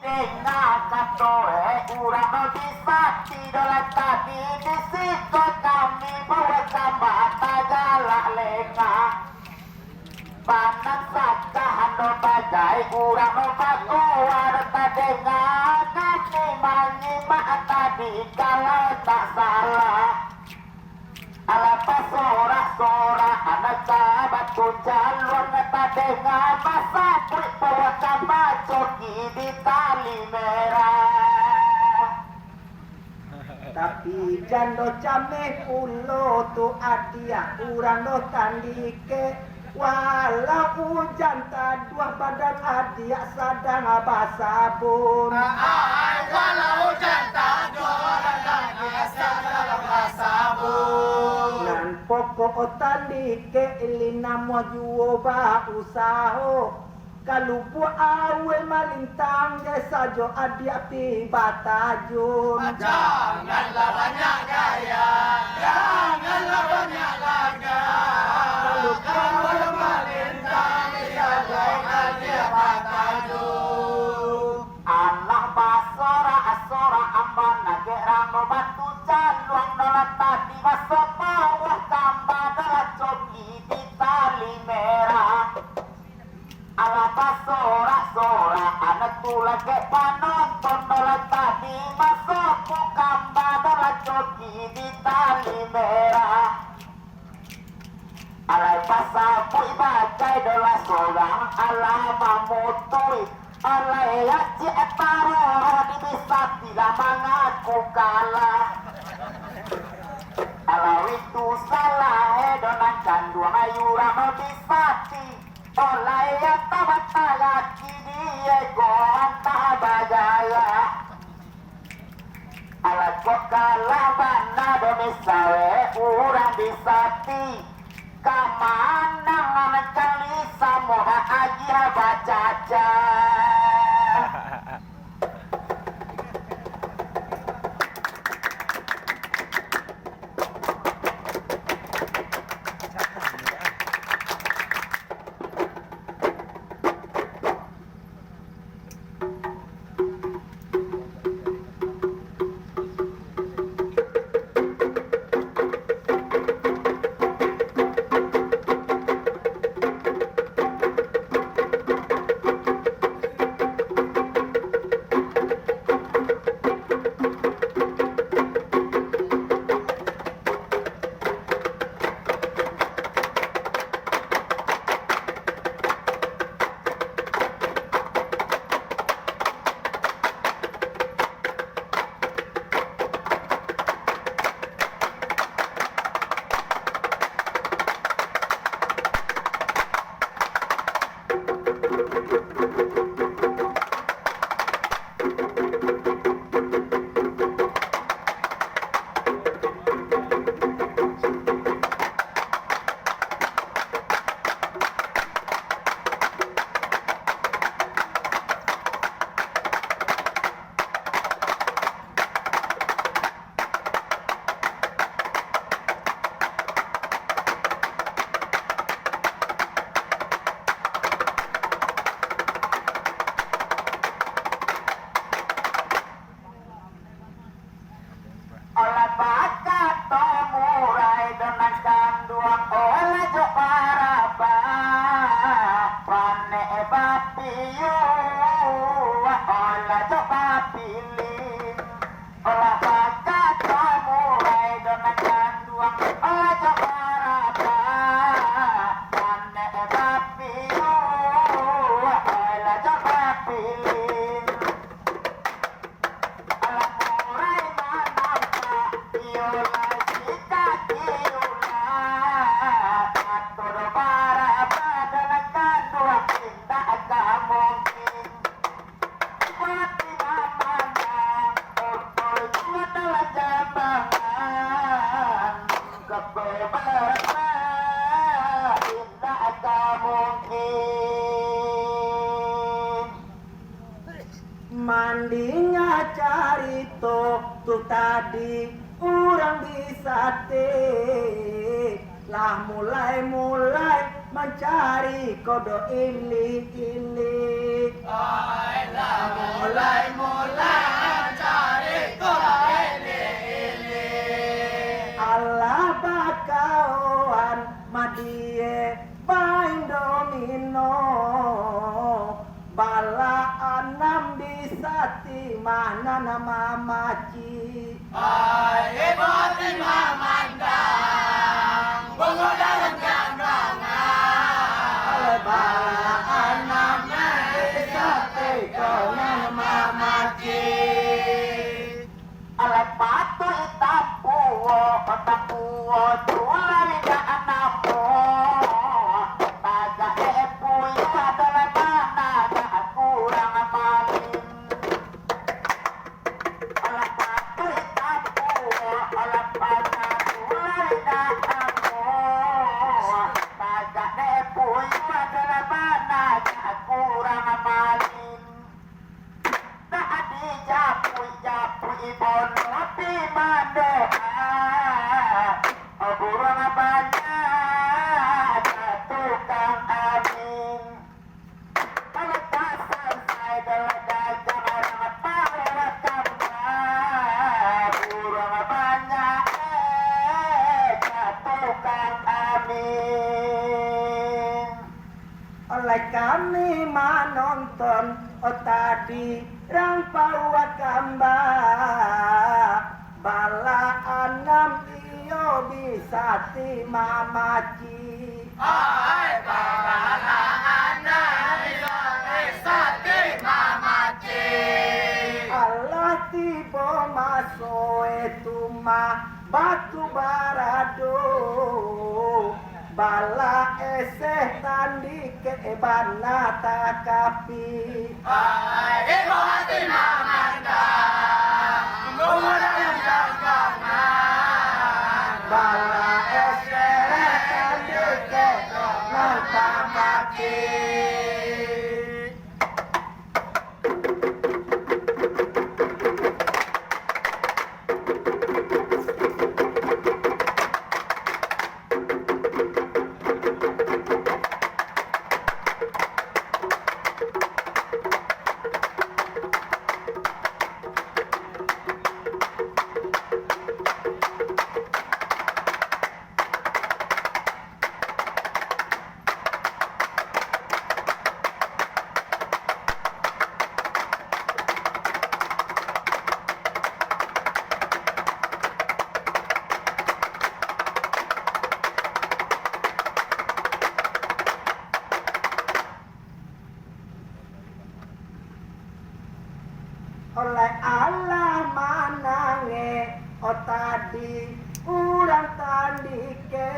katoe urang no disakti dolan tadi disiko kami bawa tambah tagala lenga panang saka hando bagai urang no bakuar tadenga kami menyimak tadi kalau tak salah ala pasora-sora anak sahabat jalur tadenga masa prik bawa tambah coki di tali merah tapi jando came ulo tu adia urang do tandike walau hujan dua badan adia sadang basabun walau hujan dua badan adia sadang basabun nan pokok tandike ilina mo juo ba usaho kalupu awe malintang desa jo adia tiba tajun janganlah banyak gaya janganlah banyak laga kalupu awe malintang desa jo adia tiba tajun anak basora asora amban nagerang no batu jaluang dolan tadi masa bawah tambah dolan coki di tali merah ala pasora-sora anak tula ke panonton dolan tadi masuk kamba dolan coki di tali merah alai pasapu ibagai dolan sorang ala mamutui alai yaci etaro di bisa tidak mengaku kalah ala itu salah dolan kanduang ayurang no disati oleh yang tabat lagi dia goan tak bagaya alat kok kalah mana domisawe urang disati kamana mana kali samoha aja bacaca mandinya carito tu tadi urang disate lah mulai mencari kodo ini Baiklah mulai cari ini. Allah bakawan madie main domino bala anam bisa mana nama maci Ai boti mamandang bungo dalam gandangan bala anam bisa nama maci Alat patu itapuo tulari na anapo taga epuy adalah mana na kurang malin alat patu itapuo alat pata tulari na anapo taga epuy adalah mana na kurang malin Tadi japu bono pi mandoa Burung banyak tukang amin Kalau tak selesai delegasi jangan paruh kamar Burung banyak tukang amin oleh kami menonton tadi rang pawat gambar bala anam iyo bisa ti mamaci Ai bala anak bisa mamaci Allah tiba masuk itu mah batu barado bala eseh tandi ke bana takapi Ai boti mamandang bungo dalam gandangan bala eseh tandi ke bana takapi oleh Allah manange tadi urang tandike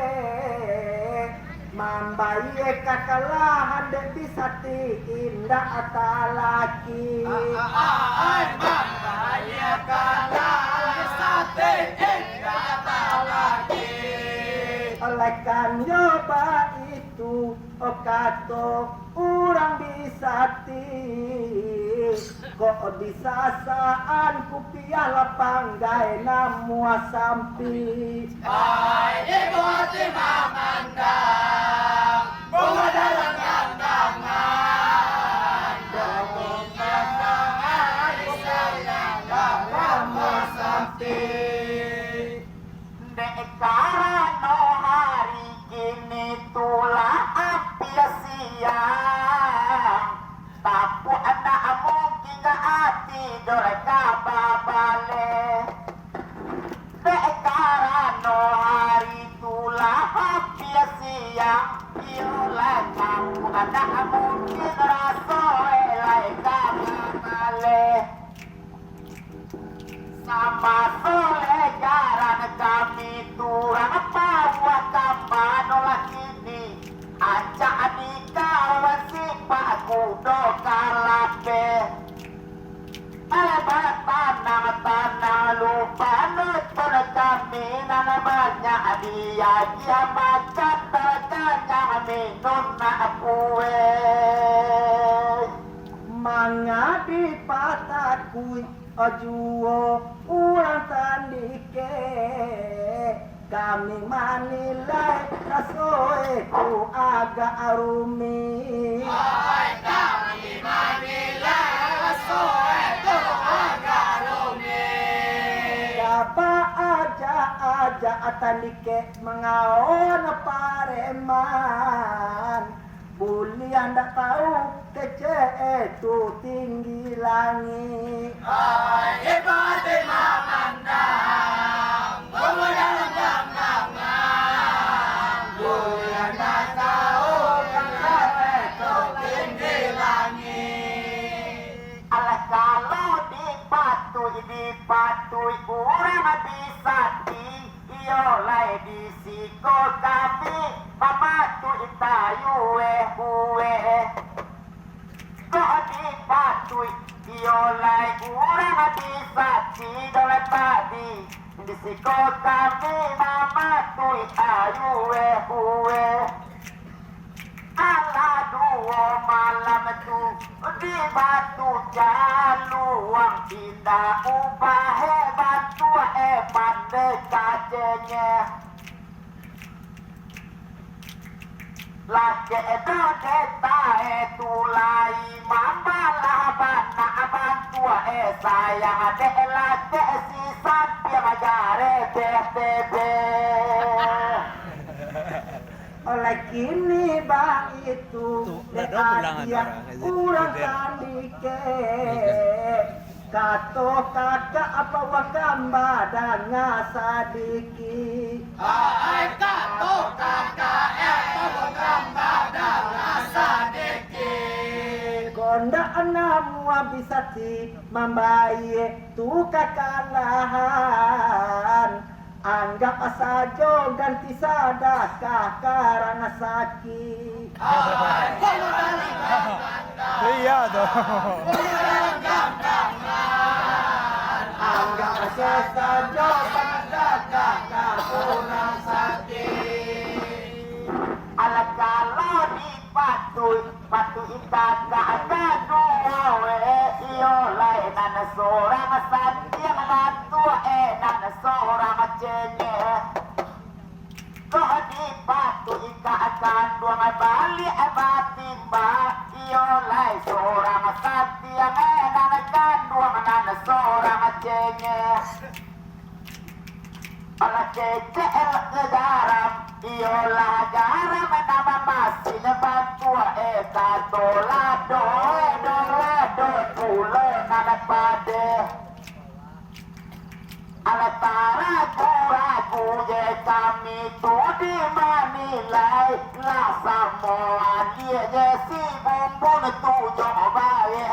mambaye kakalahan dek bisa ti indah atalaki Ai mambaye kalah sate kata lagi oleh kan nyoba itu kato urang bisa ti kok disasaan kupiah lapanggai namua sampi Ai boti mamandang bungo dalam gandangan Dongong gandangan sayang namua sampi Dek karano hari kini tulah api siang Tapu anak mungkin gak hati doreka babale Dek karano hari tulah api siang Piola tapu anak mungkin raso elai babale Sama sole jaran kami turang pawa kamanolak ini Aca adikawan si Pak Kudo kalabe Tanang lupa nutun kami Nana banyak dia makan terkanya minum na kue mangadi patakui ojuo urang tandike kami manilai rasoe ku agak arumi Ai kami manila Siapa aja atandike mengaon pareman. Buli anda tahu kece itu tinggi langit. Alah kalau dipatui kurang bisa diolai disiko kami mamatu itayu uwe kok dipatui diolai kurang bisa diolai tadi disiko kami mamatu itayu uwe ala dua malam tu di batu jaluang tidak ubah hebat tua pandai kacanya laki itu deta itu lai mambalah bana bantua sayang dek laki sisa piagare bebe Oleh kini bang itu dia kurang tandike kato kakak apa wakamba dan ngasadiki konda enam bisa ti membaye tu kakalahan anggap saja ganti sadakah karena sakit. Iya dong. Anggap saja sadakah karena sakit. Alah kalau dipatui ikat ada dua iyo lain nana seorang satya tua nana seorang cengeh kok dipatui ikat dua balik batimba iyo lain seorang satya nana dua nana seorang cengeh alah cece garam iolah garam nama masin bantua katolado dolado pule nana pade alah ragu je kami tu di manilai lah semua dia je si bumbun tu jo baye